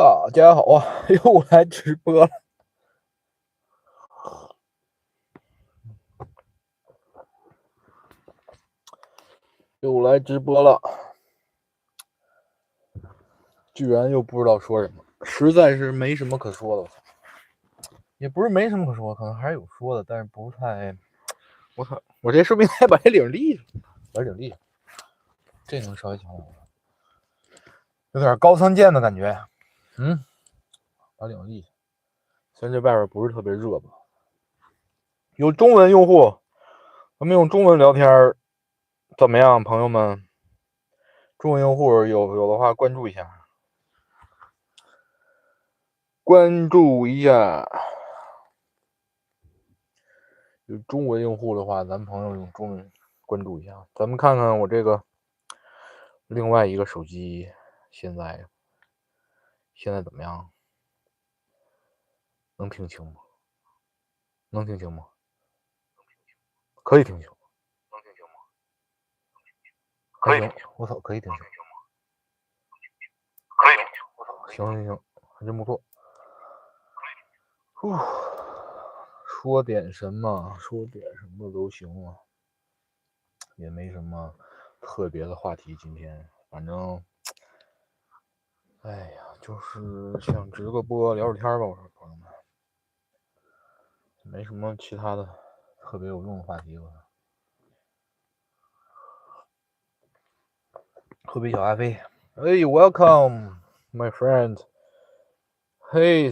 大家好啊，又来直播了。又来直播了，居然又不知道说什么，实在是没什么可说的。也不是没什么可说，可能还是有说的，但是不太。我操！我这说不定还把这领立上，把领立上，这能稍微强点，有点高仓健的感觉。把领立上。虽然这外边不是特别热吧。有中文用户，咱们用中文聊天怎么样，朋友们？中文用户有的话关注一下。关注一下，有中文用户的话，咱朋友用中文关注一下。咱们看看我这个另外一个手机现在怎么样？能听清吗？能听清吗？可以听清。能听清吗？可以听清。我操，可以听清。可以听清。我操，行行行，还真不错。说点什么？说点什么都行啊，也没什么特别的话题。今天反正，哎呀，就是想直个播聊会天吧。我说朋友们，没什么其他的特别有用的话题了。河北小阿飞，Hey, welcome, my friend. Hey,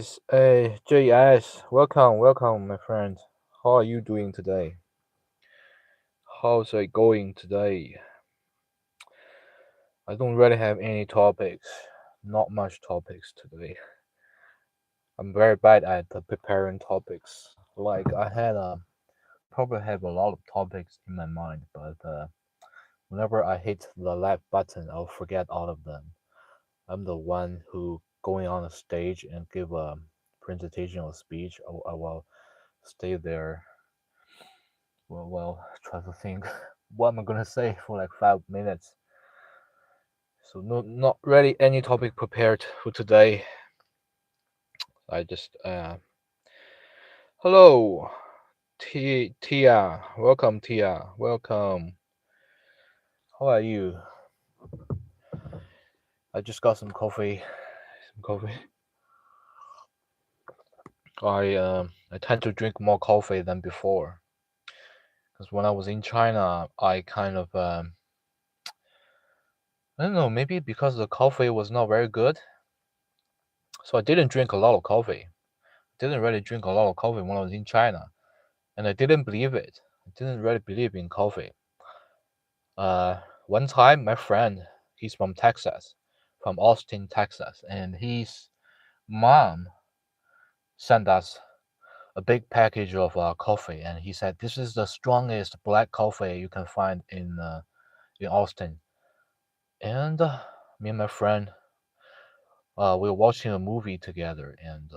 JS, welcome, my friend. How are you doing today? How's it going today? I don't really have any topics, not much topics today. I'm very bad at preparing topics. Like I had probably have a lot of topics in my mind, but whenever I hit the left button, I'll forget all of them. I'm the one who going on the stage and give a presentation or speech. I will stay there. Well, try to think what am I gonna say for like 5 minutes. So not really any topic prepared for today. I just hello, Tia. Welcome, Tia. Welcome. How are you? I just got some coffee. I tend to drink more coffee than before. Because when I was in China, I kind of I don't know, maybe because the coffee was not very good, so I didn't drink a lot of coffee. Didn't really drink a lot of coffee when I was in China, and I didn't believe it. I didn't really believe in coffee. One time, my friend, he's from Texas, from Austin, Texas, and his mom sent us a big package of coffee, and he said this is the strongest black coffee you can find in Austin. And me and my friend, we were watching a movie together, and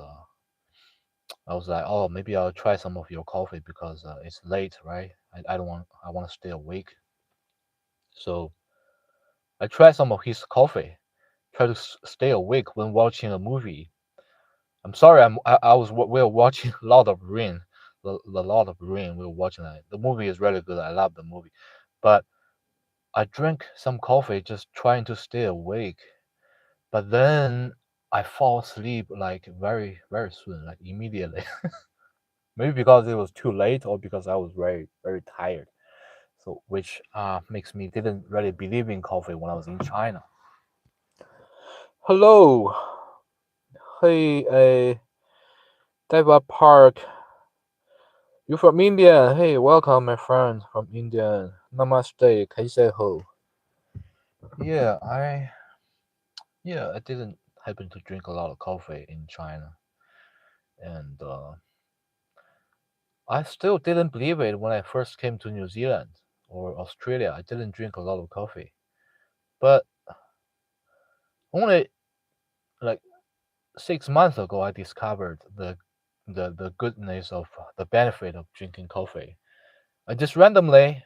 I was like, oh, maybe I'll try some of your coffee because it's late, right? I don't want I want to stay awake. So I tried some of his coffee, try to stay awake when watching a movie. I'm sorry, we were watching a lot of rain, the lot of rain. We were watching that. The movie is really good. I love the movie, but I drank some coffee just trying to stay awake. But then I fall asleep like very very soon, like immediately. Maybe because it was too late or because I was very very tired. So which makes me didn't really believe in coffee when I was in China. Hello, hey, Deva Park. You from India? Hey, welcome, my friend from India. Namaste, kaise ho. Yeah, I didn't happen to drink a lot of coffee in China, and I still didn't believe it when I first came to New Zealand or Australia. I didn't drink a lot of coffee, but only like 6 months ago, I discovered the goodness of the benefit of drinking coffee. I just randomly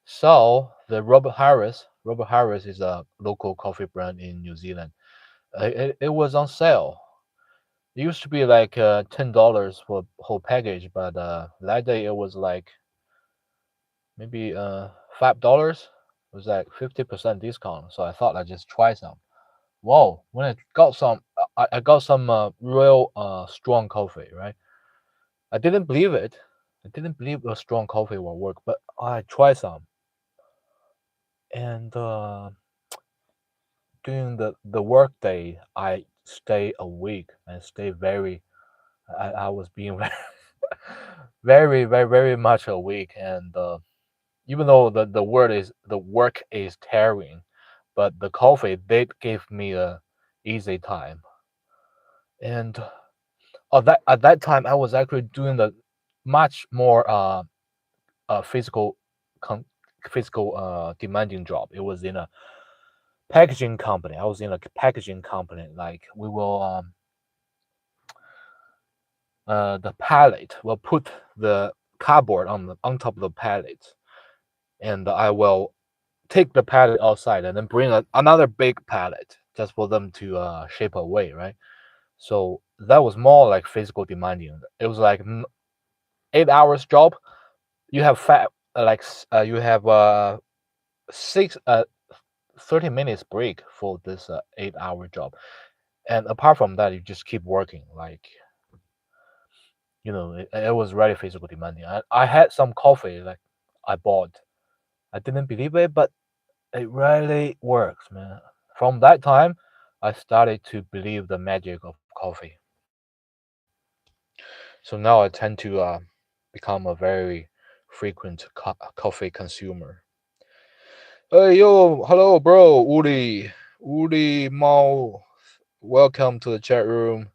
saw the Robert Harris. Robert Harris is a local coffee brand in New Zealand. It was on sale. It used to be like $10 for whole package, but that day it was like maybe $5. It was like 50% discount. So I thought I'd just try some. Whoa! When I got some, I got some real strong coffee, right? I didn't believe it. I didn't believe a strong coffee will work, but I tried some, and during the work day, I stay awake and stay very. I was being very much awake, and even though the work is tiring, but the coffee did give me a easy time, and at that time I was actually doing the much more physical con- physical demanding job. It was in a packaging company. I was in a packaging company. Like we will the pallet will put the cardboard on top of the pallet, and I will take the pallet outside and then bring another big pallet just for them to ship away, right? So that was more like physical demanding. It was like 8 hours job. You have you have six 30 minutes break for this 8 hour job, and apart from that you just keep working. Like, it was really physical demanding. I had some coffee like I bought. I didn't believe it, but it really works, man. From that time I started to believe the magic of coffee. So now I tend to become a very frequent coffee consumer. Hey yo, hello bro, Uli Mao. Welcome to the chat room.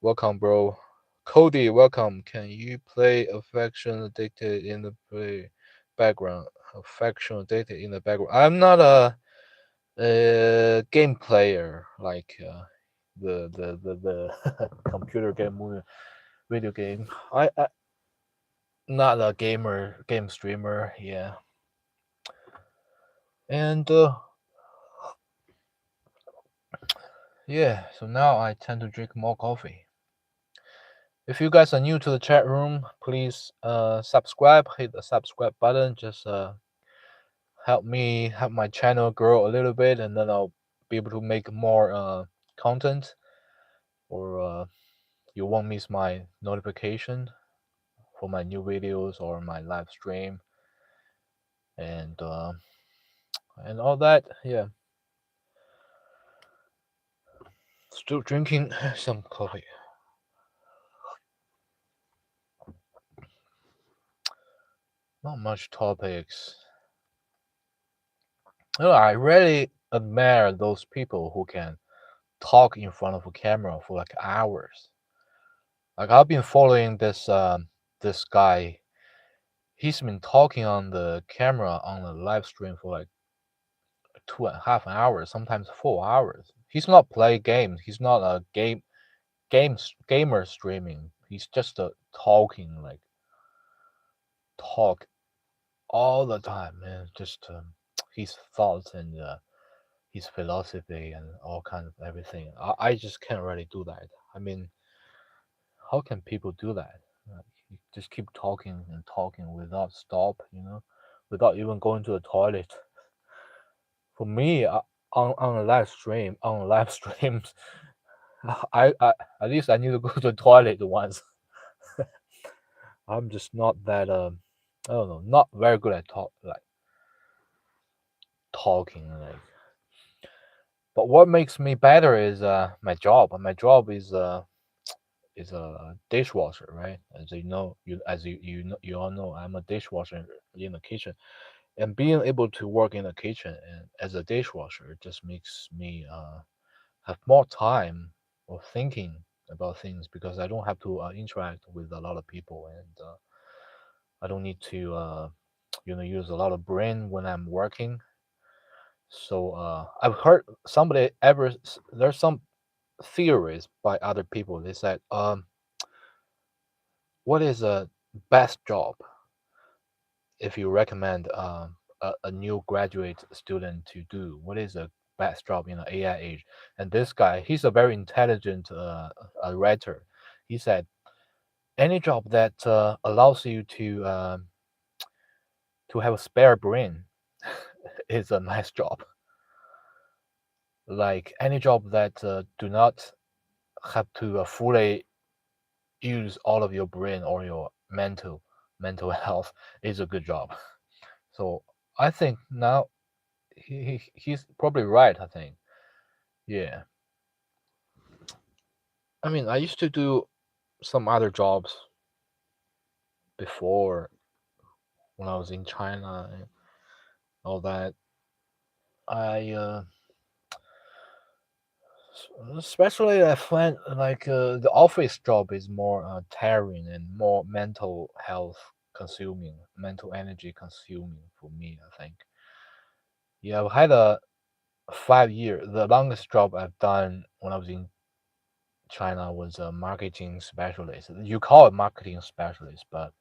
Welcome, bro. Cody, welcome. Can you play Affection Addicted in the background? Affection Addicted in the background. I'm not a game player like the computer game, video game. I not a game streamer. Yeah, and yeah. So now I tend to drink more coffee. If you guys are new to the chat room, please subscribe. Hit the subscribe button. Just help my channel grow a little bit, and then I'll be able to make more content, or you won't miss my notification for my new videos or my live stream, and all that. Yeah, still drinking some coffee. Not much topics. I really admire those people who can talk in front of a camera for like hours. Like I've been following this guy. He's been talking on the camera on the live stream for like 2.5 hours, sometimes 4 hours. He's not playing games. He's not a gamer streaming. He's just talking, like talk all the time, man. Just his thoughts and his philosophy and all kinds of everything. I just can't really do that. I mean, how can people do that? You just keep talking and talking without stop, without even going to the toilet. For me, on a live streams, I at least I need to go to the toilet once. I'm just not that I don't know, not very good at talking like. But what makes me better is my job. My job is a dishwasher, right? As you know, you all know, I'm a dishwasher in the kitchen, and being able to work in the kitchen and as a dishwasher just makes me have more time of thinking about things because I don't have to interact with a lot of people, and I don't need to use a lot of brain when I'm working. So I've heard there's some theories by other people. They said, what is a best job if you recommend a new graduate student to do? What is a best job in the AI age. And this guy, he's a very intelligent writer. He said any job that allows you to have a spare brain is a nice job. Like any job that do not have to fully use all of your brain or your mental health is a good job. So I think now he's probably right. I think, yeah. I mean, I used to do some other jobs before when I was in China and all that. I especially I find like the office job is more tiring and more mental health consuming, mental energy consuming for me. I think. Yeah, I've had a 5 year. The longest job I've done when I was in China was a marketing specialist. You call it marketing specialist, but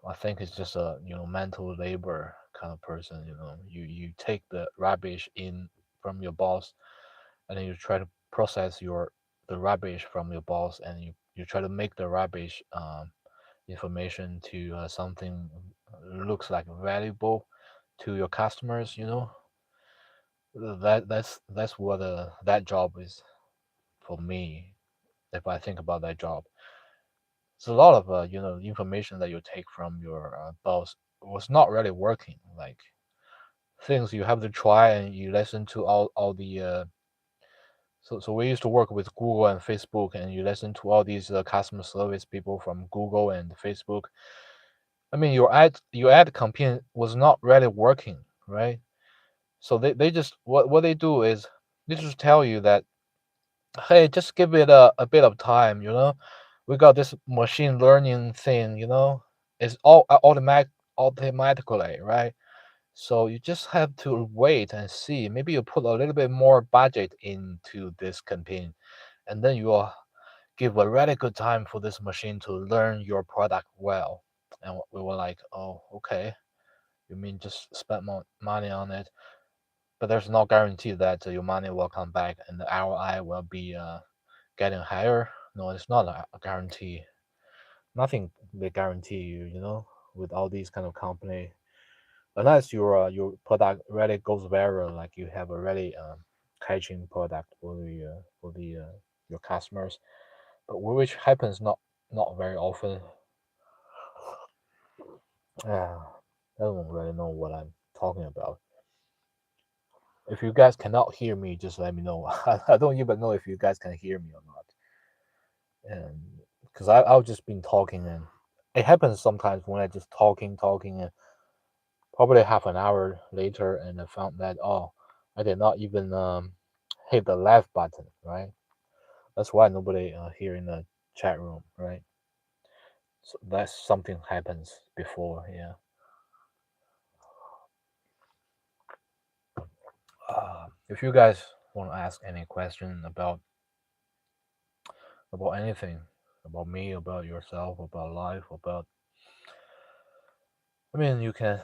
I think it's just a mental labor kind of person. You take the rubbish in from your boss, and then you try to process the rubbish from your boss, and you try to make the rubbish information to something looks like valuable to your customers. That's what that job is for me. If I think about that job, it's a lot of information that you take from your boss was not really working. Like things you have to try and you listen to all the so we used to work with Google and Facebook, and you listen to all these customer service people from Google and Facebook. I mean, your ad campaign was not really working, right? So they just what they do is they just tell you that, hey, just give it a bit of time. We got this machine learning thing, it's all automatically, right? So you just have to wait and see. Maybe you put a little bit more budget into this campaign, and then you will give a really good time for this machine to learn your product well. And we were like, oh, okay. You mean just spend more money on it, but there's no guarantee that your money will come back and the ROI will be getting higher. No, it's not a guarantee. Nothing they guarantee you, with all these kind of company, unless your product really goes viral, like you have a really catching product for the your customers, but which happens not very often. Yeah, I don't really know what I'm talking about. If you guys cannot hear me, just let me know. I don't even know if you guys can hear me or not. And because I've just been talking, and it happens sometimes when I just talking, and probably half an hour later, and I found that, oh, I did not even hit the left button, right? That's why nobody here in the chat room, right? So that's something happens before, yeah. If you guys want to ask any question about anything, about me, about yourself, about life, I mean, you can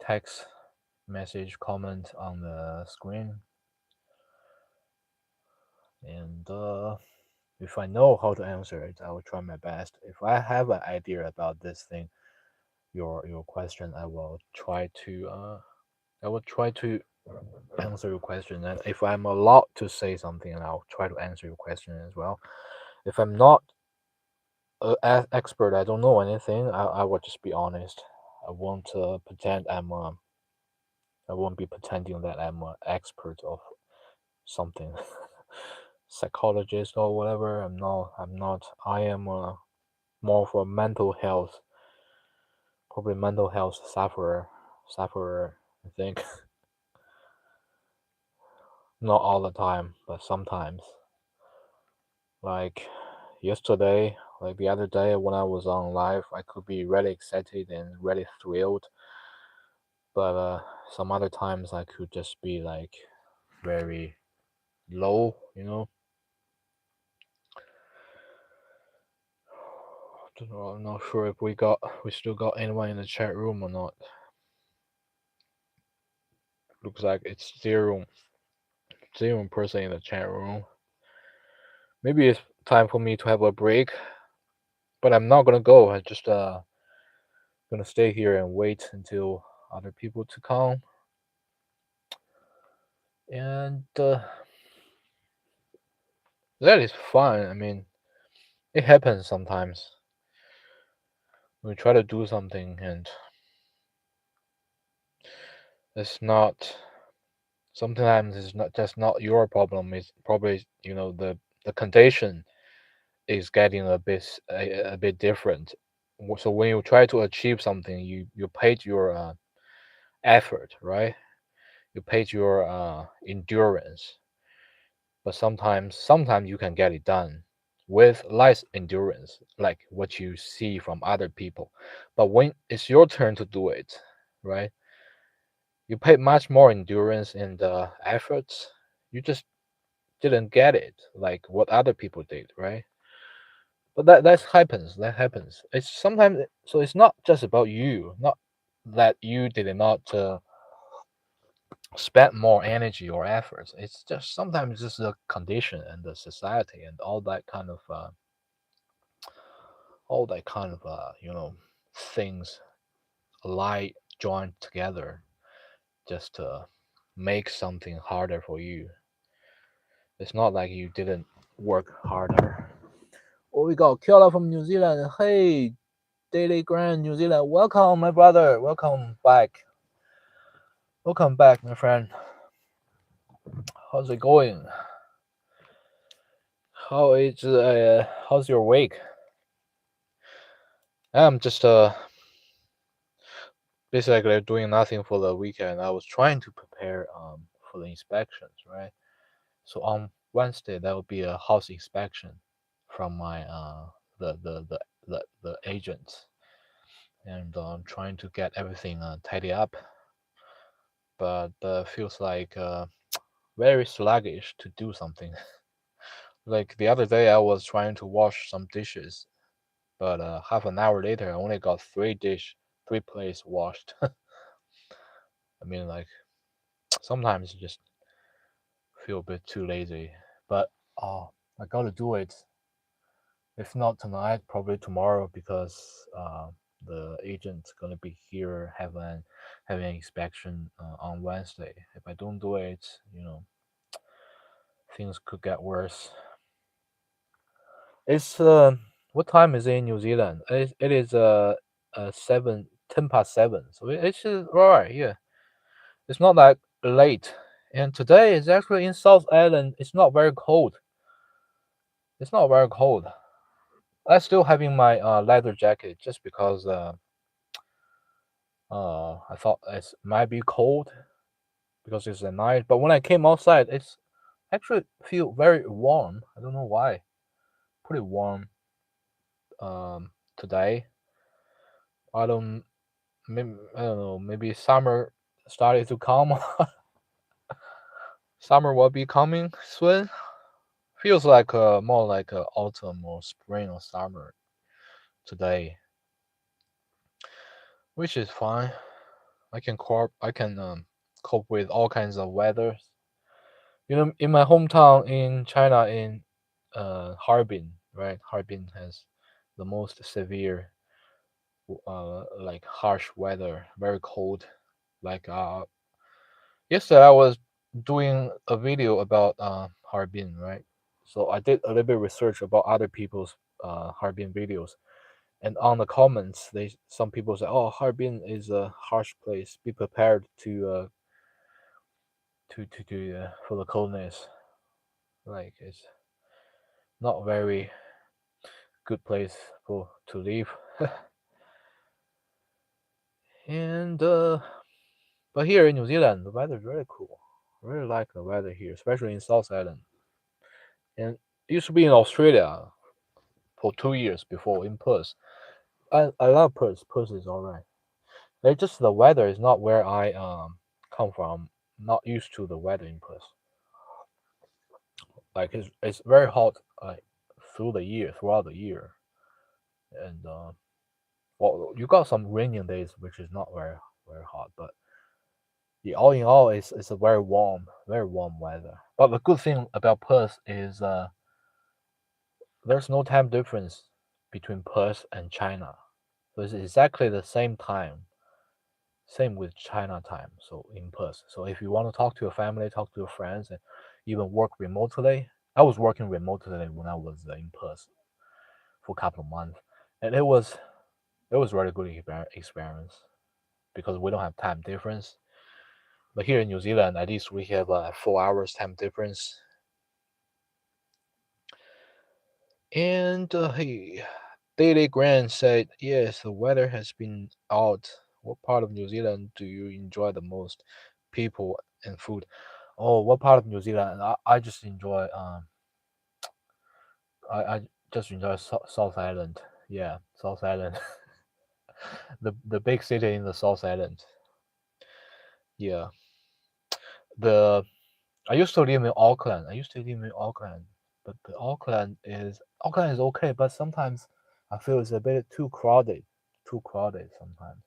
text, message, comment on the screen, and if I know how to answer it, I will try my best. If I have an idea about this thing, your question, I will try to answer your question. And if I'm allowed to say something, I'll try to answer your question as well. If I'm not an expert, I don't know anything, I will just be honest. I won't pretend I won't be pretending that I'm an expert of something, psychologist or whatever. I'm not. I'm not. I am more for mental health, probably mental health sufferer. I think not all the time, but sometimes. Like yesterday, like the other day when I was on live, I could be really excited and really thrilled, but some other times I could just be like very low. Don't know, I'm not sure if we still got anyone in the chat room or not. Looks like it's zero person in the chat room. Maybe it's time for me to have a break, but I'm not gonna go. I just gonna stay here and wait until other people to come. And that is fine. I mean, it happens sometimes. We try to do something and it's not. Sometimes it's not just not your problem. It's probably the condition is getting a bit different. So when you try to achieve something, you paid your effort, right? You paid your endurance, but sometimes you can get it done with less endurance, like what you see from other people. But when it's your turn to do it, right? You paid much more endurance and efforts. You just didn't get it like what other people did, right? But that happens. That happens. It's sometimes so. It's not just about you. Not that you did not spend more energy or efforts. It's just sometimes just the condition and the society and all that kind of things lie joined together just to make something harder for you. It's not like you didn't work harder. Oh, we got Kyola from New Zealand. Hey, Daily Grand New Zealand. Welcome, my brother. Welcome back. Welcome back, my friend. How's it going? How's your week? I'm just basically doing nothing for the weekend. I was trying to prepare for the inspections, right? So on Wednesday there will be a house inspection from my the agents, and I'm trying to get everything tidy up, but feels like very sluggish to do something. Like the other day, I was trying to wash some dishes, but half an hour later, I only got three plates washed. I mean, like sometimes you just feel a bit too lazy, but I gotta do it. If not tonight, probably tomorrow because the agent's gonna be here having an inspection on Wednesday. If I don't do it, things could get worse. It's what time is it in New Zealand? It is 10 past 7. So it's all right. Yeah, it's not that late. And today is actually in South Island. It's not very cold. It's not very cold. I'm still having my leather jacket just because I thought it might be cold because it's at night. But when I came outside, it's actually feel very warm. I don't know why. Pretty warm today. I don't maybe, I don't know. Maybe summer started to come. Summer will be coming soon. Feels like more like autumn or spring or summer today, which is fine. I can cope with all kinds of weather. In my hometown in China, in Harbin, right? Harbin has the most severe, like harsh weather, very cold. Like yesterday, I was doing a video about Harbin, right? So I did a little bit research about other people's Harbin videos, and on the comments, some people say, "Oh, Harbin is a harsh place. Be prepared to for the coldness. Like it's not very good place for to live." And but here in New Zealand, the weather is very cool. I really like the weather here, especially in South Island. And I used to be in Australia for 2 years before in Perth. I love Perth. Perth is alright. It's just the weather is not where I come from. Not used to the weather in Perth. Like it's very hot like throughout the year, and well, you got some rainy days which is not very hot, but Yeah, all in all, it's a very warm weather. But the good thing about Perth is there's no time difference between Perth and China. So it's exactly the same time, same with China time. So in Perth. So if you want to talk to your family, talk to your friends, and even work remotely, I was working remotely when I was in Perth for a couple of months, and it was really good experience because we don't have time difference. But here in New Zealand, at least we have 4 hours time difference. And hey, Daily Grant said, yes, the weather has been out. What part of New Zealand do you enjoy the most? People and food. Oh, what part of New Zealand? I just enjoy I just enjoy South Island. Yeah, South Island. The big city in the South Island. Yeah. The I used to live in Auckland. I used to live in Auckland, but the Auckland is okay, but sometimes I feel it's a bit too crowded sometimes.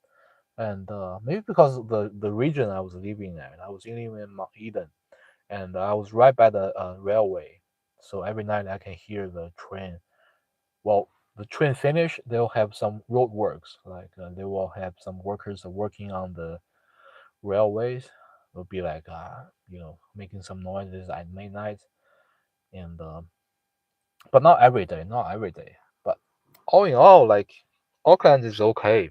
And maybe because of the region I was living at, I was living in Mount Eden, and I was right by the railway, so every night I can hear the train. Well, the train finish, they'll have some road works, like they will have some workers working on the railways. They'll be like, making some noises at midnight, and but not every day, not every day. But all in all, like Auckland is okay.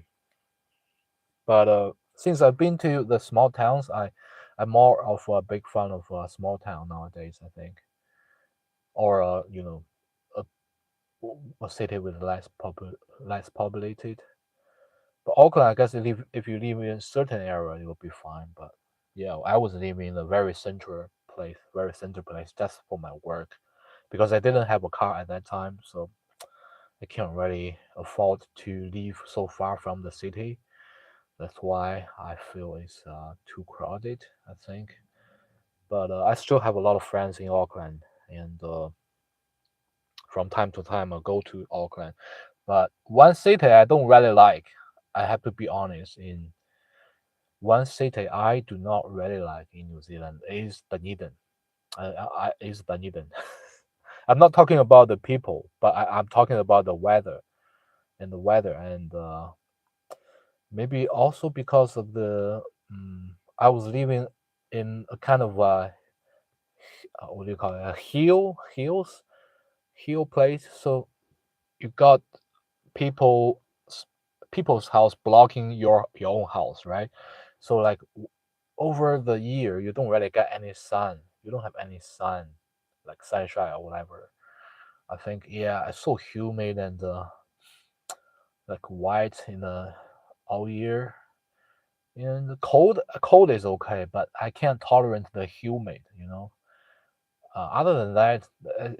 But since I've been to the small towns, I'm more of a big fan of a small town nowadays. I think, or a, a city with less populated. But Auckland, I guess if you live in a certain area, it will be fine. But yeah, I was living in a very central place just for my work, because I didn't have a car at that time, so I can't really afford to live so far from the city. That's why I feel it's too crowded, I think. But I still have a lot of friends in Auckland, and from time to time I go to Auckland. But one city I don't really like, I have to be honest, in one city I do not really like in New Zealand is Dunedin. Is Dunedin. I'm not talking about the people, but I'm talking about the weather and maybe also because of I was living in a kind of what do you call it, a hill place. So you got people people's house blocking your own house, right? So like over the year, you don't really get any sun. You don't have any sun, like sunshine or whatever. I think, yeah, it's so humid and like white in the all year. And the cold is okay, but I can't tolerate the humid. Other than that,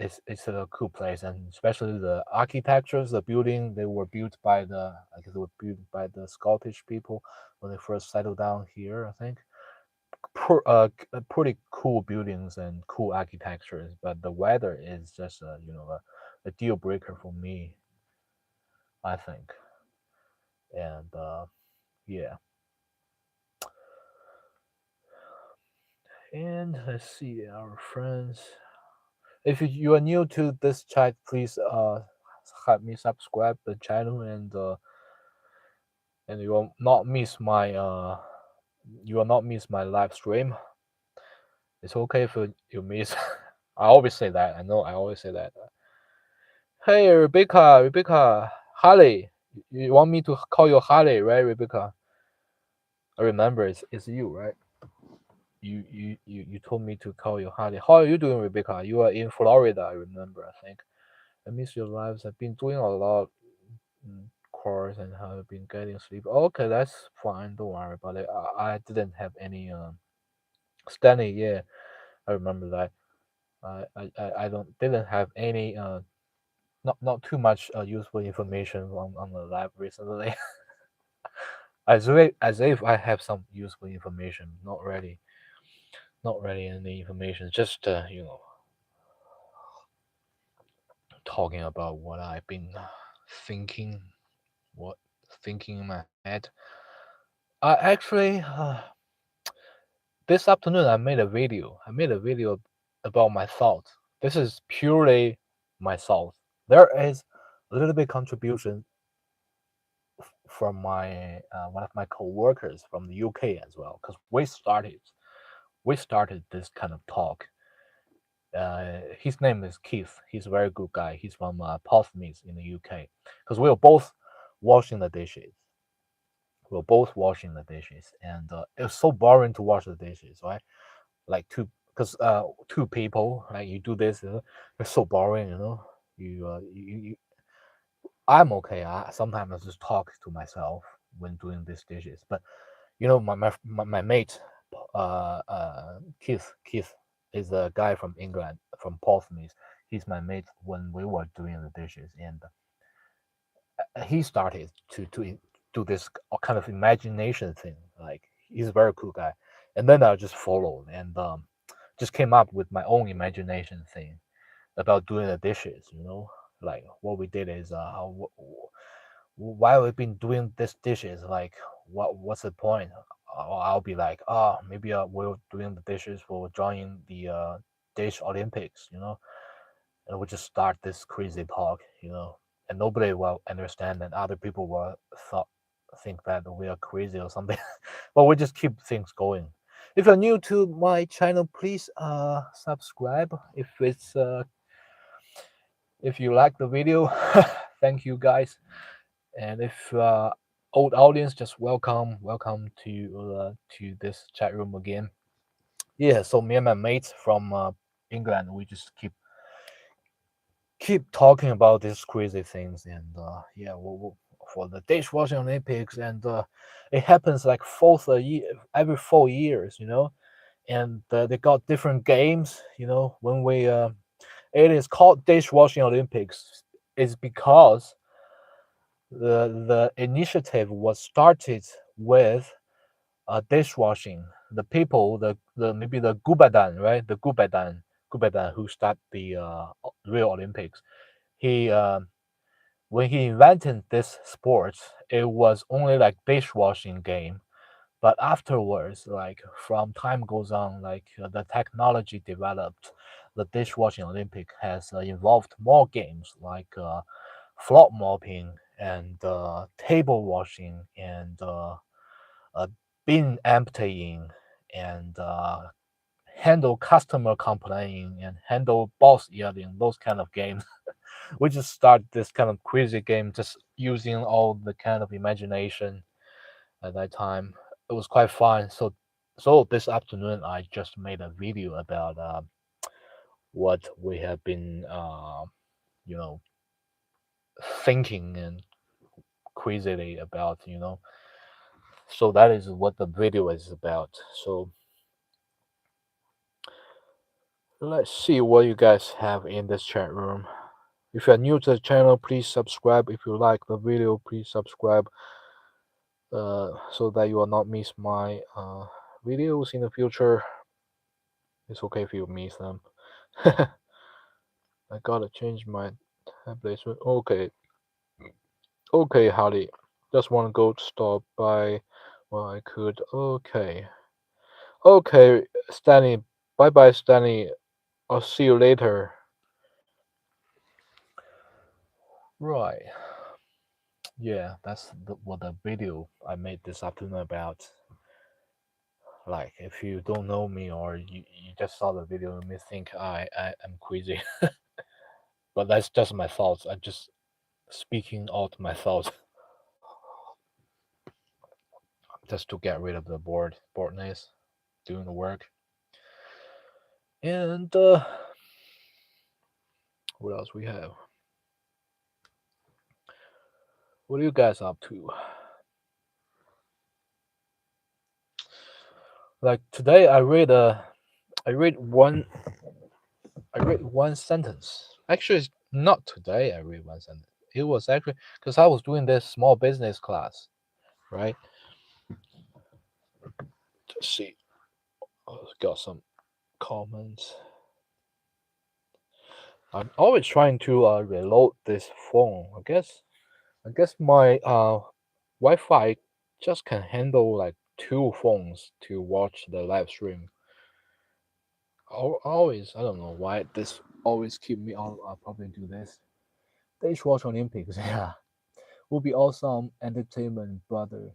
it's a cool place, and especially the architectures, the building they were built by I guess they were built by the Scottish people when they first settled down here. I think pretty cool buildings and cool architectures, but the weather is just a deal breaker for me, I think. And yeah, and let's see our friends. If you are new to this chat, please help me subscribe the channel, and you will not miss my live stream. It's okay if you miss. I always say that. I know I always say that. Hey, Rebecca, Harley. You want me to call you Harley, right, Rebecca? I remember it's you, right? You told me to call you Harley. How are you doing, Rebecca? You are in Florida, I remember. I think. I miss your lives. I've been doing a lot course and have been getting sleep. Okay, that's fine. Don't worry about it. I didn't have any Stanley. Yeah, I remember that. I don't didn't have any not too much useful information on the lab recently. As if I have some useful information. Not really any information. Just talking about what I've been thinking, what thinking in my head. Actually, this afternoon I made a video. I made a video about my thoughts. This is purely my thoughts. There is a little bit contribution from my one of my co-workers from the UK as well, because we started this kind of talk. His name is Keith. He's a very good guy. He's from Portsmouth in the UK. Because we were both washing the dishes. We were both washing the dishes, and it was so boring to wash the dishes, right? Like because two people, like you do this, it's so boring, you know. I'm okay. Sometimes I just talk to myself when doing these dishes, but my mate, Keith is a guy from England, from Portsmouth. He's my mate when we were doing the dishes, and he started to do this kind of imagination thing. Like he's a very cool guy, and then I just followed and just came up with my own imagination thing about doing the dishes. Like what we did is why we've been doing this dishes, like what's the point? I'll be like, maybe we're doing the dishes for joining the dish Olympics, and we just start this crazy talk, and nobody will understand, and other people will think that we are crazy or something. But we just keep things going. If you're new to my channel, please subscribe. If you like the video, thank you guys. And if old audience, just welcome to this chat room again. Yeah, so me and my mates from England, we just keep talking about these crazy things, and yeah, for the dishwashing Olympics, and it happens like every 4 years, and they got different games, when we it is called dishwashing Olympics is because the initiative was started with dishwashing. The people, the maybe the Gubadan, right? The Gubadan who start the Rio Olympics. He When he invented this sport, it was only like dishwashing game. But afterwards, like from time goes on, like the technology developed, the dishwashing Olympic has involved more games like floor mopping and table washing and uh, bin emptying and handle customer complaining and handle boss yelling, those kind of games. We just start this kind of crazy game just using all the kind of imagination at that time. It was quite fun. So this afternoon I just made a video about what we have been you know thinking and crazily about. So that is what the video is about. So let's see what you guys have in this chat room. If you are new to the channel, please subscribe. If you like the video, please subscribe so that you will not miss my videos in the future. It's okay if you miss them. I gotta change my tablet. Okay, Harley. Just wanna go stop by. Well, I could. Okay, Stanley. Bye bye, Stanley. I'll see you later. Right. Yeah, that's what the video I made this afternoon about. Like, if you don't know me or you just saw the video, you may think I am crazy. But that's just my thoughts. I'm just speaking out my thoughts just to get rid of the boredness doing the work. And what else we have? What are you guys up to? Like today, I read one sentence. Actually, it's not today. I read one sentence. It was actually because I was doing this small business class, right? Let's see. Got some comments. I'm always trying to reload this phone. I guess my Wi-Fi just can handle like two phones to watch the live stream. Always, I don't know why this always keep me on. I'll probably do this. They should watch Olympics. Yeah, will be awesome entertainment, brother.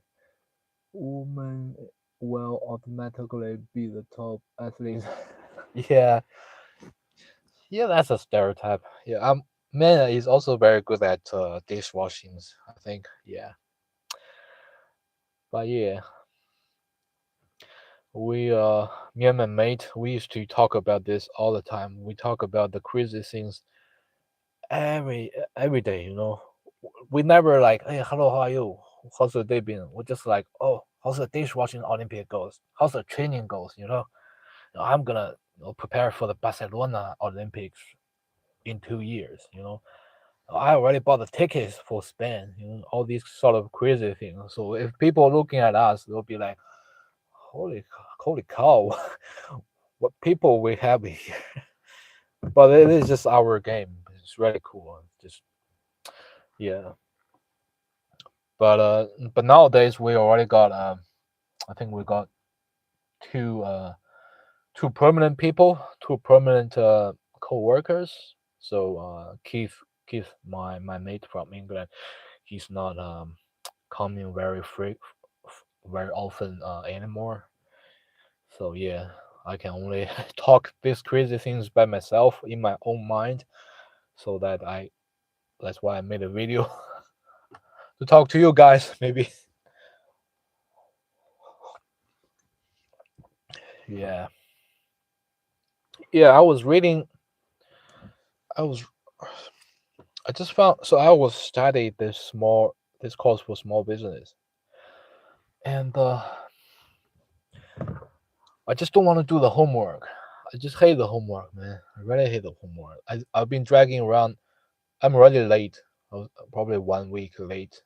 Women will automatically be the top athletes. Yeah, yeah, that's a stereotype. Yeah, men is also very good at dishwashing. I think. Yeah, but yeah, we me and my mate, we used to talk about this all the time. We talk about the crazy things every day. We never like, hey, hello, how are you? How's the day been? We're just like, oh, how's the dishwashing Olympic goes? How's the training goes? I'm gonna prepare for the Barcelona Olympics in 2 years. I already bought the tickets for Spain. All these sort of crazy things. So if people are looking at us, they'll be like, holy cow, what people we have here. But it is just our game. It's really cool. Just yeah. But nowadays we already got I think we got two two permanent people, two permanent co-workers. So Keith, my mate from England, he's not coming very often anymore. So yeah, I can only talk these crazy things by myself in my own mind. So that's why I made a video to talk to you guys. Maybe yeah, yeah. I was I just found so I was studying this course for small business, and I just don't want to do the homework. I just hate the homework, man. I really hate the homework. I've been dragging around. I'm already late. I was probably 1 week late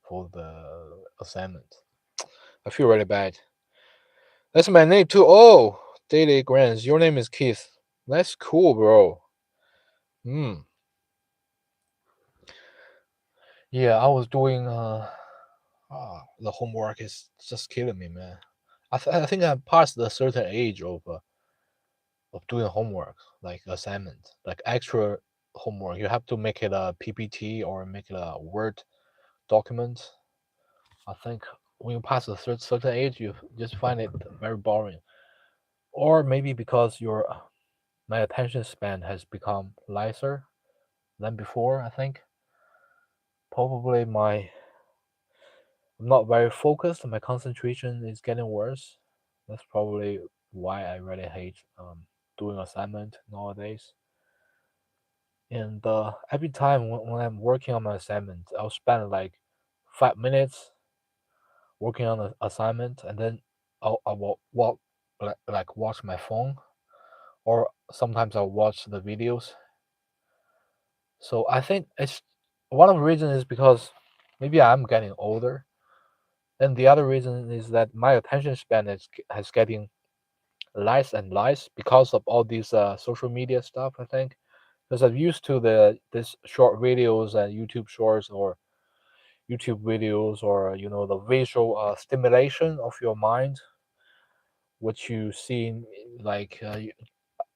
for the assignment. I feel really bad. That's my name too. Oh, Daily Grants. Your name is Keith. That's cool, bro. Hmm. Yeah, I was doing. The homework is just killing me, man. I think I'm past a certain age of doing homework, like assignment, like extra homework. You have to make it a PPT or make it a Word document. I think when you pass a certain age, you just find it very boring. Or maybe because your my attention span has become lesser than before. I think probably I'm not very focused. My concentration is getting worse. That's probably why I really hate doing assignment nowadays. And every time when I'm working on my assignment, I'll spend like 5 minutes working on the assignment, and then I will walk like watch my phone, or sometimes I'll watch the videos. So I think it's one of the reasons is because maybe I'm getting older, and the other reason is that my attention span has getting less and less because of all these social media stuff. I think because I'm used to this short videos and YouTube shorts or YouTube videos or the visual stimulation of your mind, which you see like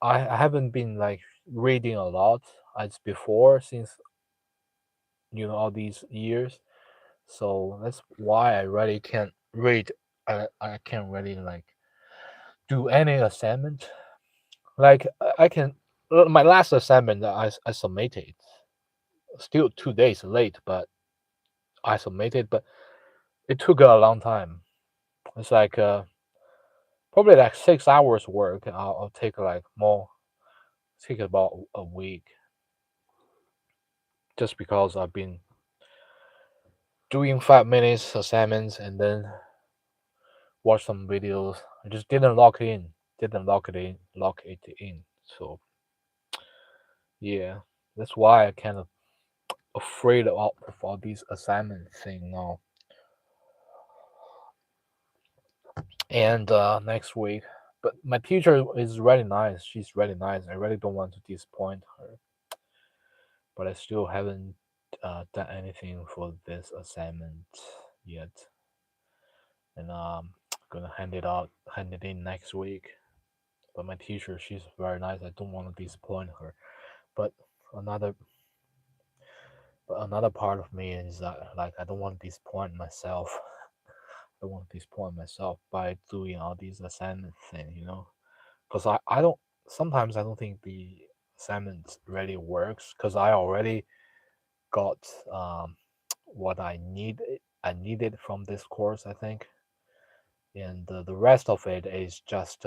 I haven't been like reading a lot as before since all these years, so that's why I really can't read. I can't really like do any assignment. Like I can my last assignment that I submitted still 2 days late, but I submitted, but it took a long time. It's like probably like 6 hours work. I'll take like more, take about a week, just because I've been doing 5 minutes assignments and then watch some videos. I just didn't lock it in. So yeah, that's why I kind of afraid of all these assignment thing now. And next week, but my teacher is really nice. She's really nice. I really don't want to disappoint her, but I still haven't done anything for this assignment yet. And gonna hand it in next week. But my teacher, she's very nice. I don't want to disappoint her. But another another part of me is that like I don't want to disappoint myself. I don't want to disappoint myself by doing all these assignment things, because I don't sometimes I don't think the assignment really works because I already got what I needed from this course, I think, and the rest of it is just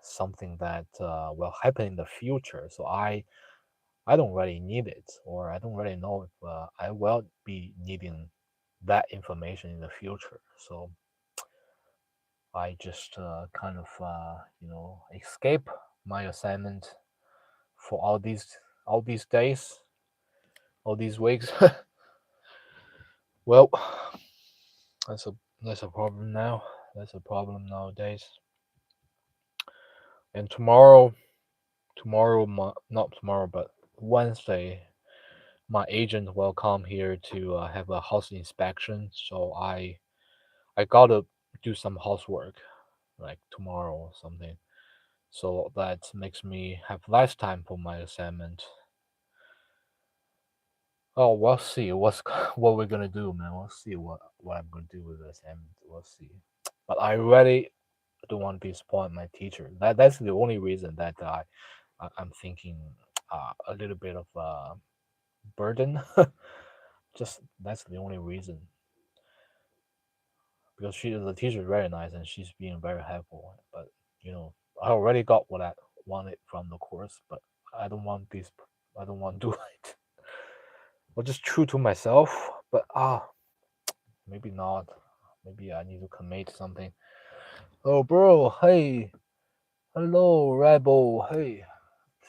something that will happen in the future. So I don't really need it, or I don't really know if I will be needing that information in the future. So I just kind of escape my assignment for all these days, all these weeks. Well, that's a that's a problem now. That's a problem nowadays. And not tomorrow, but Wednesday, my agent will come here to have a house inspection. So I gotta do some housework like tomorrow or something. So that makes me have less time for my assignment. Oh, we'll see. What we're gonna do, man. We'll see what I'm gonna do with this, and we'll see. But I really don't want to disappoint my teacher. That's the only reason that I'm thinking a little bit of burden. Just that's the only reason because the teacher is very nice and she's being very helpful. But I already got what I wanted from the course, but I don't want this. I don't want to do it. Well, just true to myself. But maybe not. Maybe I need to commit something. Oh, bro. Hey. Hello, Rebel. Hey.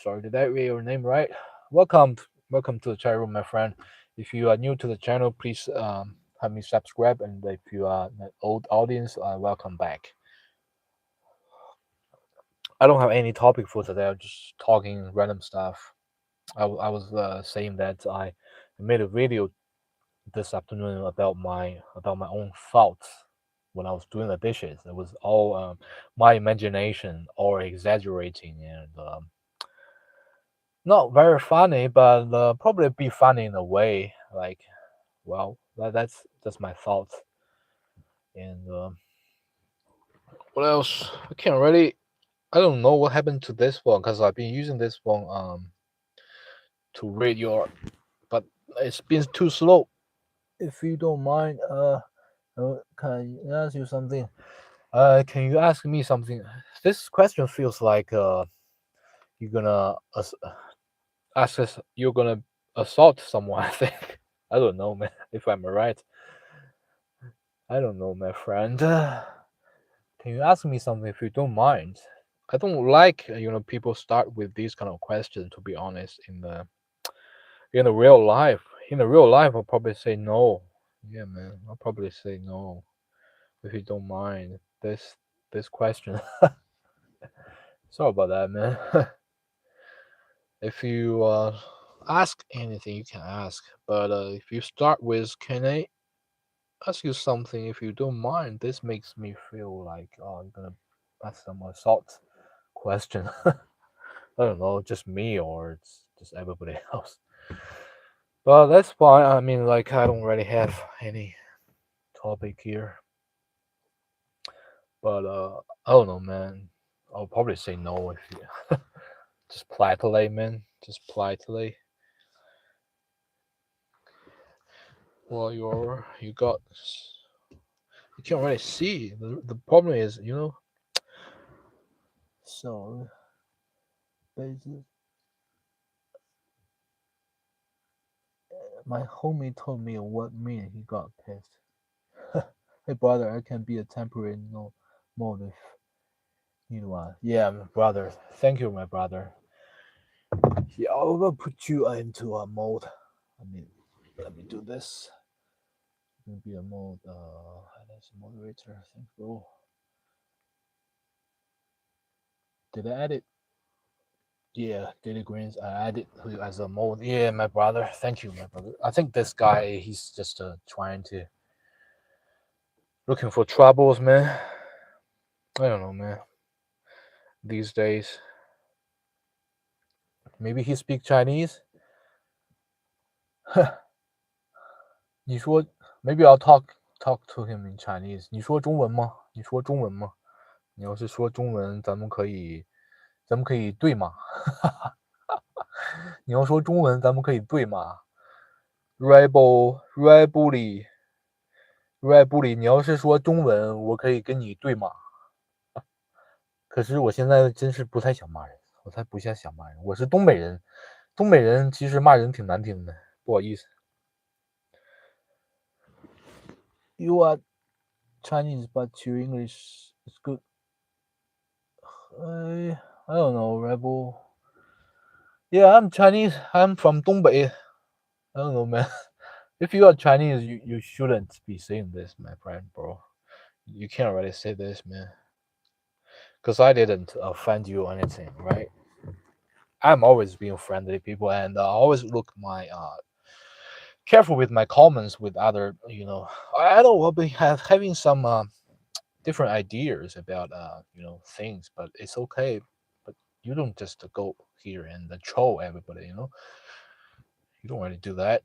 Sorry, did I read your name right? Welcome to the chat room, my friend. If you are new to the channel, please help me subscribe. And if you are an old audience, welcome back. I don't have any topic for today. I'm just talking random stuff. I was saying that I made a video this afternoon about my own thoughts when I was doing the dishes. It was all my imagination or exaggerating and not very funny, but probably be funny in a way. Like, well, that's my thoughts. And what else? I can't really. I don't know what happened to this one because I've been using this one to read your, but it's been too slow. If you don't mind, can I ask you something? Can you ask me something? This question feels like you're gonna ask us. You're gonna assault someone. I think. I don't know, man. If I'm right, I don't know, my friend. Can you ask me something if you don't mind? I don't like people start with these kind of questions. To be honest, in the real life, I'll probably say no. Yeah, man, I'll probably say no if you don't mind this question. Sorry about that, man. If you ask anything, you can ask. But if you start with, can I ask you something if you don't mind? This makes me feel like, oh, you're gonna ask some assault question. I don't know, just me or it's just everybody else. But that's fine. I mean, like, I don't really have any topic here. But I don't know, man. I'll probably say no if you just politely, man. Just politely. Well, you got. You can't really see. The problem is, So, basically, my homie told me what mean he got pissed. Hey, brother, I can be a temporary no mode if you want. Yeah, my brother. Thank you, my brother. Yeah, I will put you into a mode. I mean, let me do this. Gonna be a mode. As a moderator. Thank you. Did I add it? Yeah, Daily Greens. I added you as a mode. Yeah, my brother. Thank you, my brother. I think this guy, he's just trying to looking for troubles, man. I don't know, man. These days, maybe he speak Chinese. 你说 maybe I'll talk to him in Chinese. 你说中文吗？你要是说中文，咱们可以对吗？你要说中文，咱们可以对吗？Rebel，你要是说中文，我可以跟你对骂。可是我现在真是不太想骂人，我才不想骂人。我是东北人，东北人其实骂人挺难听的，不好意思。You are Chinese, but your English is good. I don't know, Rebel. Yeah, I'm Chinese. I'm from Dongbei. I don't know, man. If you are Chinese, you shouldn't be saying this, my friend, bro. You can't really say this, man. Because I didn't offend you or anything, right? I'm always being friendly people, and I always look my careful with my comments with other. I don't will be having some different ideas about things, but it's okay. But you don't just go here and troll everybody. You don't really do that.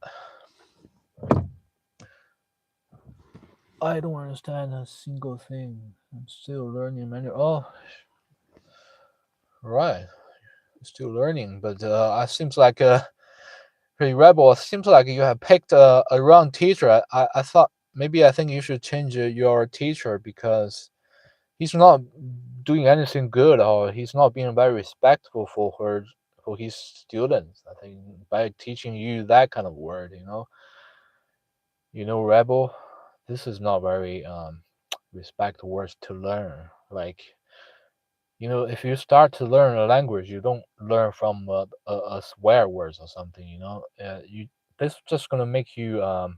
I don't understand a single thing. I'm still learning many. Oh, right. Still learning, but it seems like pretty rebel. It seems like you have picked a wrong teacher. I thought maybe I think you should change your teacher because he's not doing anything good or he's not being very respectful for his students. I think by teaching you that kind of word, rebel. This is not very respect words to learn. Like if you start to learn a language, you don't learn from a swear words or something. You this just gonna make you uh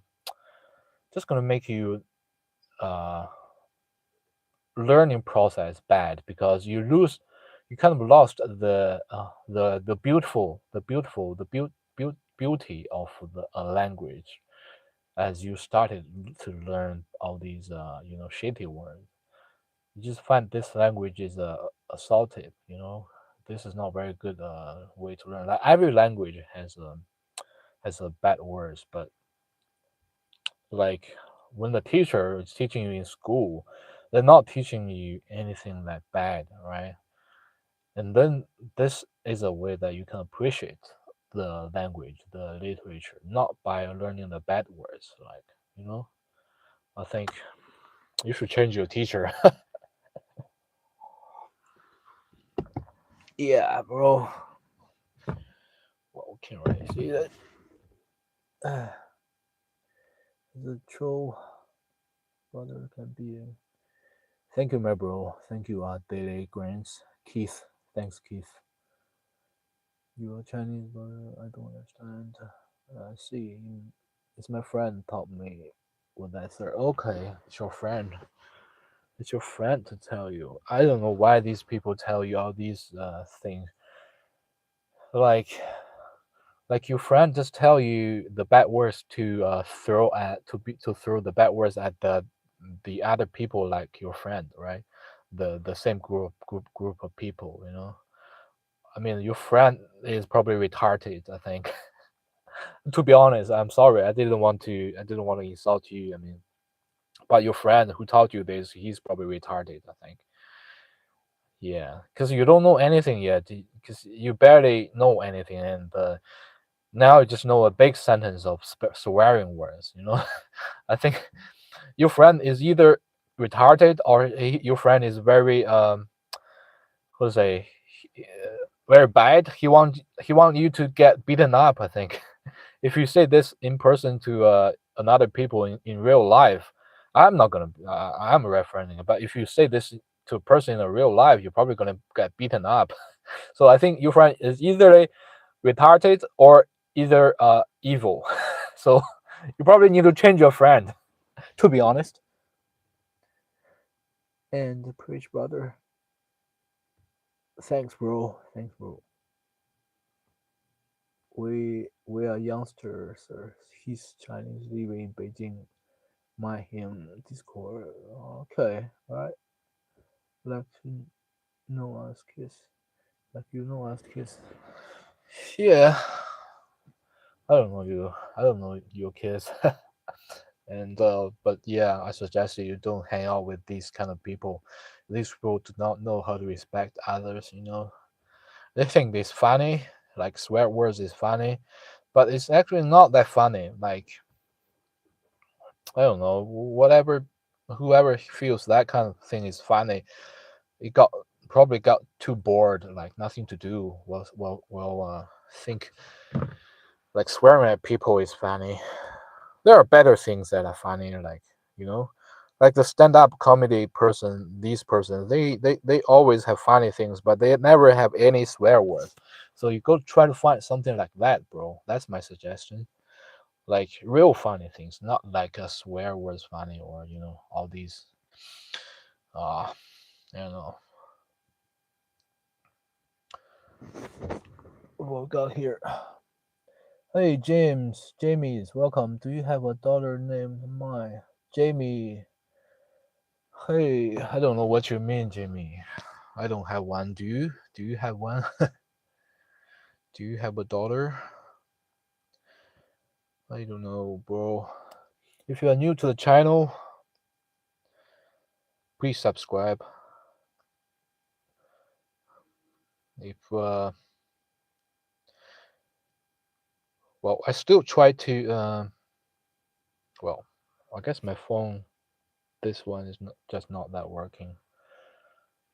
learning process bad because you kind of lost the beauty of the language as you started to learn all these shitty words. You just find this language is assaultive. This is not very good way to learn. Like every language has a bad words, but like when the teacher is teaching you in school, they're not teaching you anything that bad, right? And then this is a way that you can appreciate the language, the literature, not by learning the bad words. Like you know, I think you should change your teacher. Yeah, bro. Well, can't really see that. The troll brother can be. Thank you, my bro. Thank you, Daily Grants. Keith. Thanks, Keith. You are Chinese, brother. I don't understand. I see. It's my friend taught me what I said. Okay, it's your friend. It's your friend to tell you. I don't know why these people tell you all these things. Like, like your friend just tell you the bad words to throw the bad words at the other people like your friend, right? The same group of people. I mean, your friend is probably retarded. I think. To be honest, I'm sorry. I didn't want to insult you. I mean, but your friend who taught you this, he's probably retarded. I think. Yeah, because you don't know anything yet. Because you barely know anything, and now you just know a big sentence of swearing words. I think your friend is either retarded or your friend is very how to say very bad. He want you to get beaten up. I think if you say this in person to another people in real life, I'm not gonna. I'm referencing, but if you say this to a person in a real life, you're probably gonna get beaten up. So I think your friend is either retarded or either evil. So you probably need to change your friend, to be honest. And preach, brother. Thanks, bro. Thanks, bro. We are youngsters, sir. He's Chinese, living in Beijing. My him Discord. Okay, right. like you know us kids, like you know us kids. Yeah, I don't know you. I don't know your kids. And but yeah, I suggest you don't hang out with these kind of people. These people do not know how to respect others. You know, they think it's funny, like swear words is funny, but it's actually not that funny. Like I don't know, whatever, whoever feels that kind of thing is funny, it got probably got too bored, like nothing to do. Think like swearing at people is funny. There are better things that are funny, like you know, like the stand-up comedy person. These persons, they always have funny things, but they never have any swear words. So you go try to find something like that, bro. That's my suggestion. Like real funny things, not like a swear words funny or you know all these. I don't know what we got here. Hey James, Jamie's welcome. Do you have a daughter named Mai? Jamie. Hey, I don't know what you mean, Jamie. I don't have one. Do you? Do you have one? Do you have a daughter? I don't know, bro. If you are new to the channel, please subscribe. If well, I still try to well, I guess my phone, this one is not, just not that working.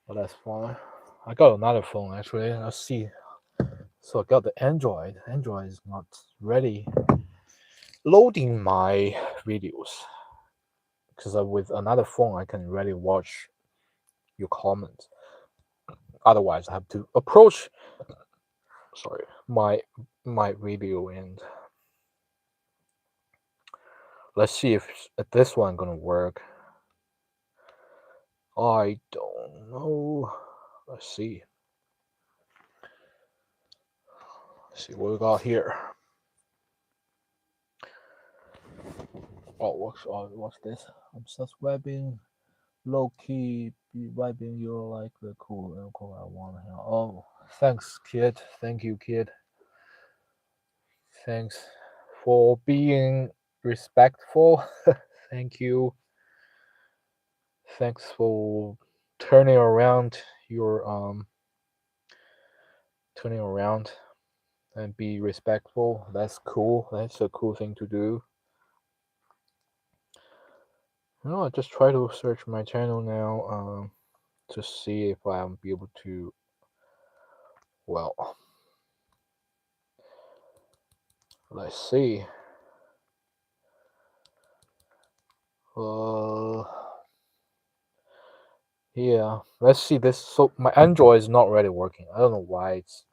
But that's fine. I got another phone actually. Let's see. So I got the Android. Android is not ready loading my videos because with another phone I can really watch your comments. Otherwise, I have to approach. Sorry, my video and let's see if this one gonna work. I don't know. Let's see. Let's see what we got here. What's this? I'm subscribing. Low key, be vibing. You're like the cool uncle I want to hear. Oh, thanks, kid. Thank you, kid. Thanks for being respectful. Thank you. Thanks for turning around your turning around and be respectful. That's cool. That's a cool thing to do. No, I just try to search my channel now to see if I'll be able to. Well, let's see. Uh, yeah. Let's see this. So my Android is not really working. I don't know why it's.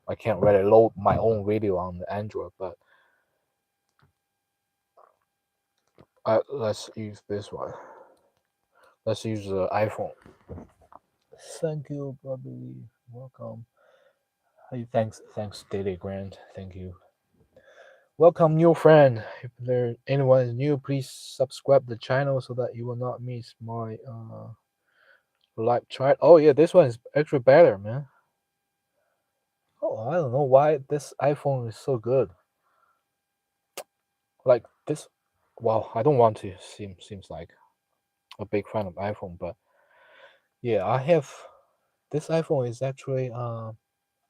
I can't really load my own video on the Android, but let's use this one. Let's use the iPhone. Thank you, Bobby. Welcome. Hey, thanks, Daily Grant. Thank you. Welcome, new friend. If there anyone is new, please subscribe the channel so that you will not miss my live chat. Oh yeah, this one is actually better, man. Oh, I don't know why this iPhone is so good. Like this. Well, I don't want to seems like a big fan of iPhone, but yeah, I have this iPhone is actually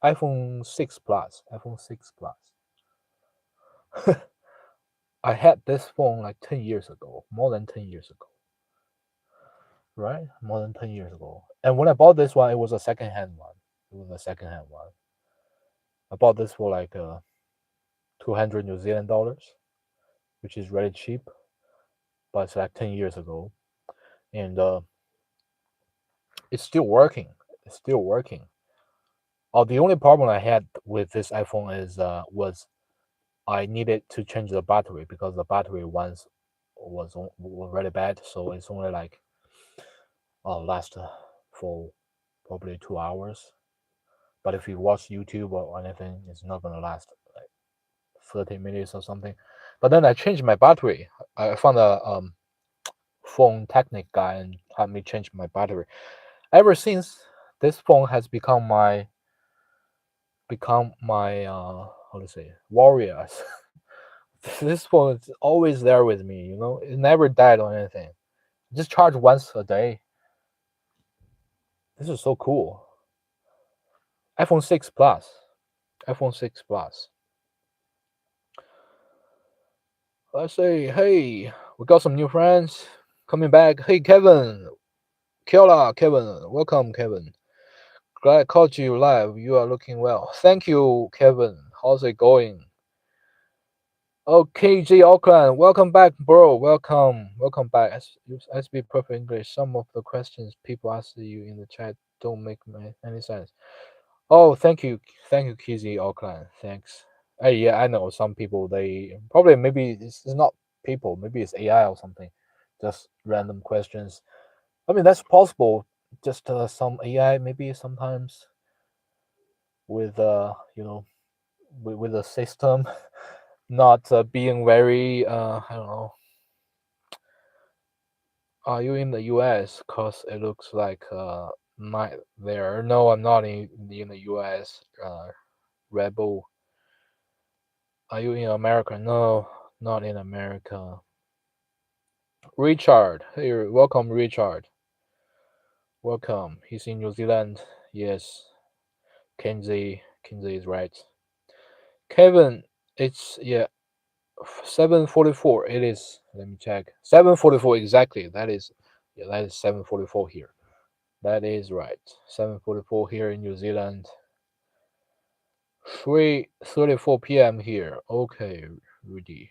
iPhone 6 Plus. iPhone 6 Plus. I had this phone like 10 years ago, more than 10 years ago. Right? More than 10 years ago. And when I bought this one, it was a second-hand one. It was a second-hand one. I bought this for like 200 New Zealand dollars, which is really cheap, but it's like 10 years ago. And it's still working. It's still working. Oh, the only problem I had with this iPhone is was I needed to change the battery because the battery once was really bad, so it's only like last for probably 2 hours. But if you watch YouTube or anything, it's not gonna last like 30 minutes or something. But then I changed my battery. I found a phone technic guy and had me change my battery. Ever since this phone has become my how to say warriors. This phone is always there with me. You know, it never died or anything. Just charge once a day. This is so cool. iPhone 6 Plus. iPhone 6 Plus. I say, hey, we got some new friends coming back. Hey, Kevin. Kia ora, Kevin. Welcome, Kevin. Glad I caught you live. You are looking well. Thank you, Kevin. How's it going? Okay, J Auckland, welcome back, bro. Welcome back. As be perfect English, some of the questions people ask you in the chat don't make any sense. Oh, thank you, Kizzy Auckland. Thanks. Yeah, I know some people they probably maybe it's not people, maybe it's AI or something, just random questions. I mean that's possible. Just some AI maybe sometimes with with the system not being very I don't know. Are you in the US? Cause it looks like night there. No, I'm not in the US. Rebel. Are you in America? No, not in America. Richard, hey, welcome, Richard. Welcome. He's in New Zealand. Yes, Kenzie is right. Kevin, it's yeah, 7:44. It is. Let me check. 7:44 exactly. That is 7:44 here. That is right. 7:44 here in New Zealand. 3:34 p.m. here. Okay, Rudy.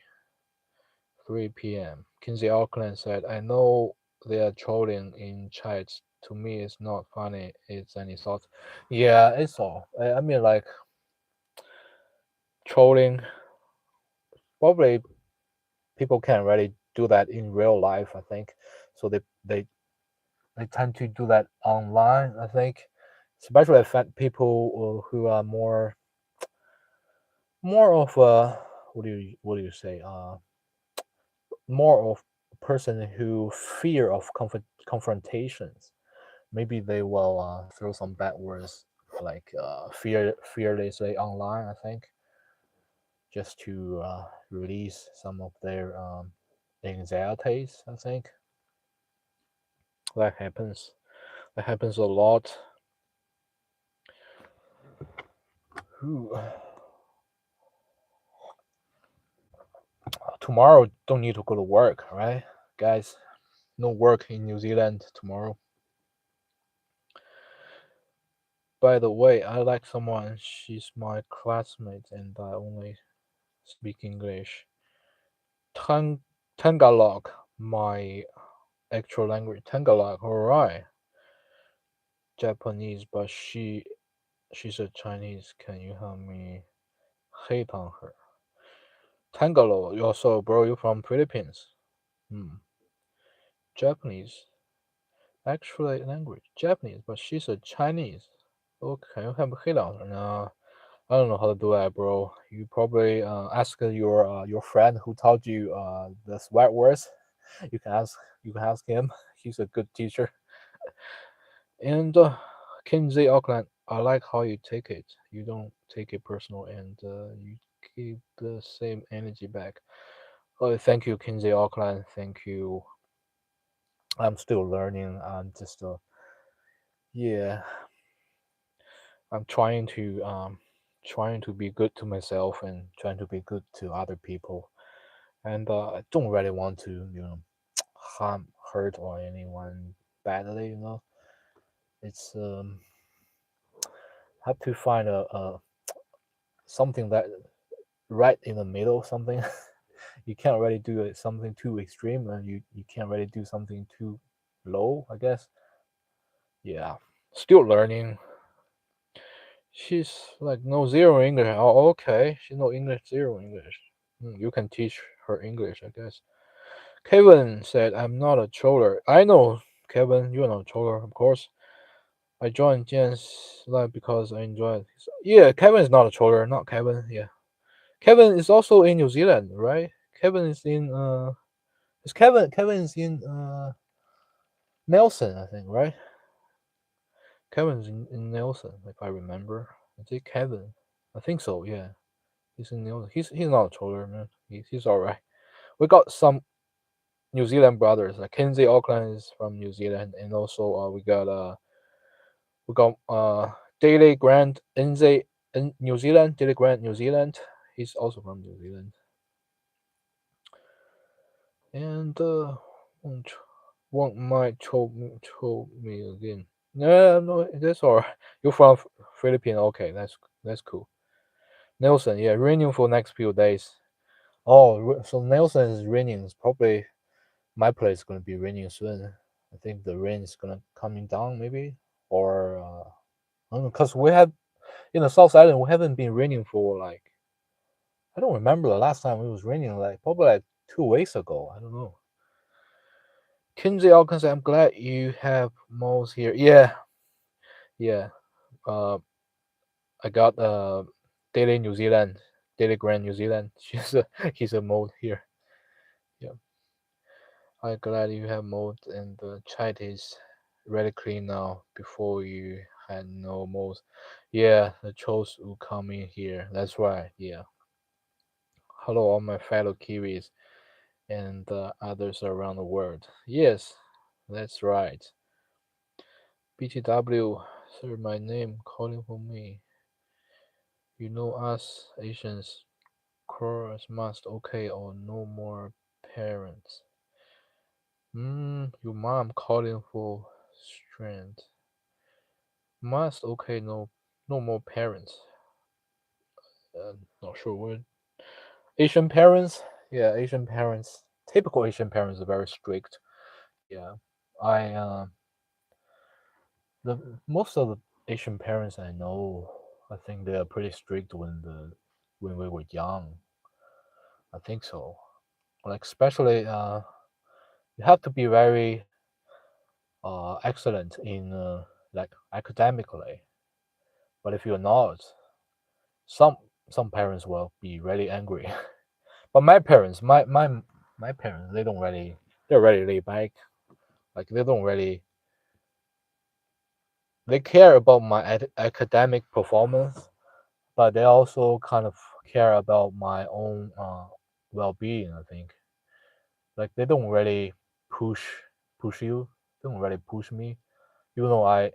3 p.m. Kinsey Auckland said, I know they are trolling in chats. To me, it's not funny. It's an insult. Yeah, it's all. I mean, like, trolling, probably people can't really do that in real life, I think. So they tend to do that online, I think. Especially affect people who are more of a what do you say more of a person who fear of confrontations. Maybe they will throw some bad words like fearlessly online, I think, just to release some of their anxieties, I think. That happens. That happens a lot. Ooh. Tomorrow don't need to go to work, right, guys? No work in New Zealand tomorrow. By the way, I like someone. She's my classmate, and I only speak English. Tagalog, my actual language. Tagalog, alright. Japanese, but she's a Chinese. Can you help me hate on her? Tagalog, also, bro, you from Philippines? Hmm. Japanese, actually language. Japanese, but she's a Chinese. Oh, can you help me hate on her? No, I don't know how to do that, bro. You probably ask your friend who taught you the swear words. You can ask him. He's a good teacher. And Kinsey Auckland, I like how you take it. You don't take it personal, and you keep the same energy back. Oh, thank you, Kinsey Auckland. Thank you. I'm still learning. I'm just yeah. I'm trying to be good to myself and trying to be good to other people. And I don't really want to hurt or anyone badly. It's have to find a something that right in the middle. Something you can't really do something too extreme, and you can't really do something too low, I guess. Yeah, still learning. She's like no zero English. Oh, okay. She's no English, zero English. You can teach her English, I guess. Kevin said, I'm not a troller. I know, Kevin, you're not a troller, of course. I joined Jen's live because I enjoyed his. Yeah, Kevin is not a troller, not Kevin. Yeah. Kevin is also in New Zealand, right? Kevin is in is Kevin is in Nelson, I think, right? Kevin's in Nelson, if I remember. Is it Kevin? I think so. Yeah, he's in Nelson. He's not a troller, man. He's all right. We got some New Zealand brothers. Kinsey Auckland is from New Zealand, and also we got Daily Grant NZ in New Zealand. Daily Grant New Zealand. He's also from New Zealand. And one might choke me again. No, no, that's alright. You're from Philippines. Okay, that's cool. Nelson, yeah, raining for next few days. Oh, so Nelson is raining. It's probably my place is gonna be raining soon. I think the rain is gonna coming down maybe, or I don't know, cause we have in the South Island we haven't been raining for like I don't remember the last time it was raining like probably like 2 weeks ago. I don't know. Kinsey Arkansas, I'm glad you have moles here. Yeah, yeah. Uh, I got Daily New Zealand, Daily Grand New Zealand. He's a mole here. Yeah, I'm glad you have mold and the chat is really clean now. Before you had no moles. Yeah, the trolls will come in here. That's right. Yeah. Hello, all my fellow Kiwis and others around the world. Yes, that's right. BTW, sir, my name calling for me. You know us Asians, chorus must okay or no more parents. Your mom calling for strength. Must okay no more parents. Not sure what Asian parents. Yeah, Asian parents. Typical Asian parents are very strict. Yeah, I the most of the Asian parents I know, I think they are pretty strict when we were young. I think so. Like especially you have to be very excellent in like academically. But if you're not, some some parents will be really angry. But my parents, my parents, they don't really they're really laid back. Like they don't really they care about my academic performance, but they also kind of care about my own well-being. I think like they don't really push push you. They don't really push me. Even though I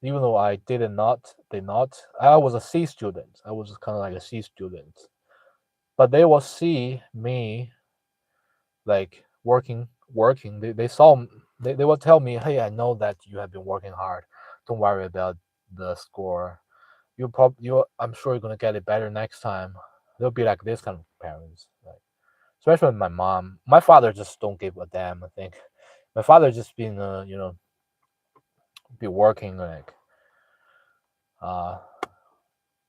even though I did not. I was a C student. I was kind of like a C student, but they will see me like working. They saw they will tell me, hey, I know that you have been working hard. Don't worry about the score. You I'm sure you're gonna get it better next time. They'll be like this kind of parents, like especially my mom. My father just don't give a damn. I think my father just been be working like uh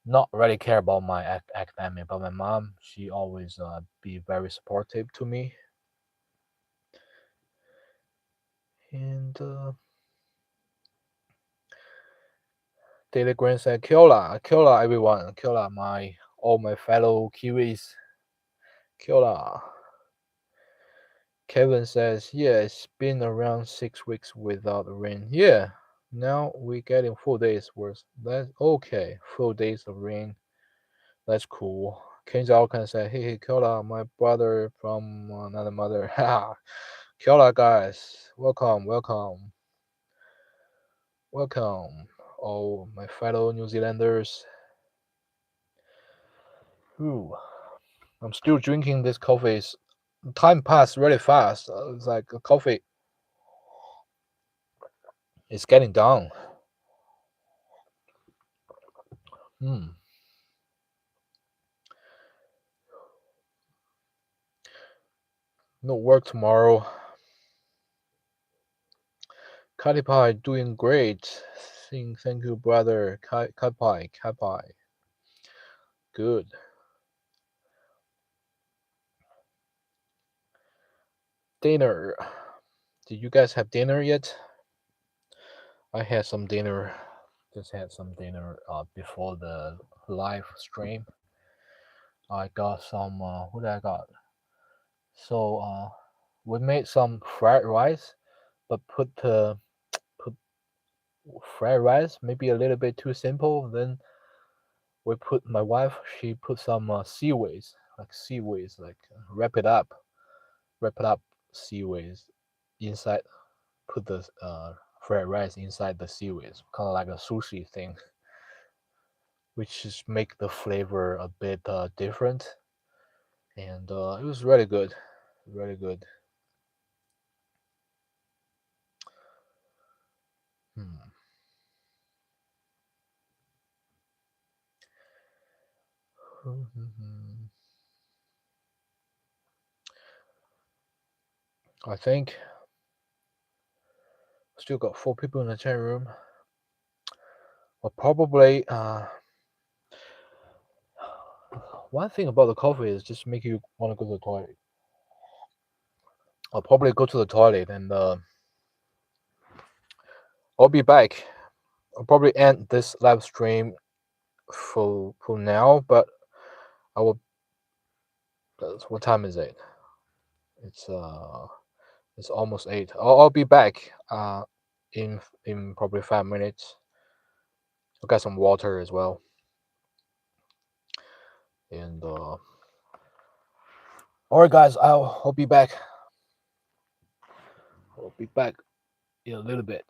not really care about my academic, but my mom, she always be very supportive to me. And Daily Green said, "Kiola, Kiola, everyone, Kiola, my all my fellow Kiwis, Kiola." Kevin says, "Yeah, it's been around 6 weeks without rain. Yeah, now we're getting 4 days worth. That's okay. 4 days of rain. That's cool." Ken's Alkan said, "Hey, Kiola, my brother from another mother. Kia ora, guys. Welcome, welcome, welcome, all my fellow New Zealanders. Ooh, I'm still drinking this coffee. Time passed really fast. It's like the coffee is getting down. Hmm. No work tomorrow. Katipai doing great. Saying thank you, brother. Katipai, Katipai. Good. Dinner. Did you guys have dinner yet? I had some dinner. Just had some dinner before the live stream. I got some. What did I got? So we made some fried rice, but put fried rice, maybe a little bit too simple. Then we put my wife. She put some seaweeds, like wrap it up seaweeds inside. Put the fried rice inside the seaweeds, kind of like a sushi thing, which just make the flavor a bit different. And it was really good, really good. Hmm. I think still got 4 people in the chat room. Well, probably one thing about the coffee is just make you want to go to the toilet. I'll probably go to the toilet and I'll be back. I'll probably end this live stream for now, but I will. What time is it? It's it's almost 8. I'll be back in probably 5 minutes. I'll get some water as well, and all right, guys, I'll be back. I'll be back in a little bit.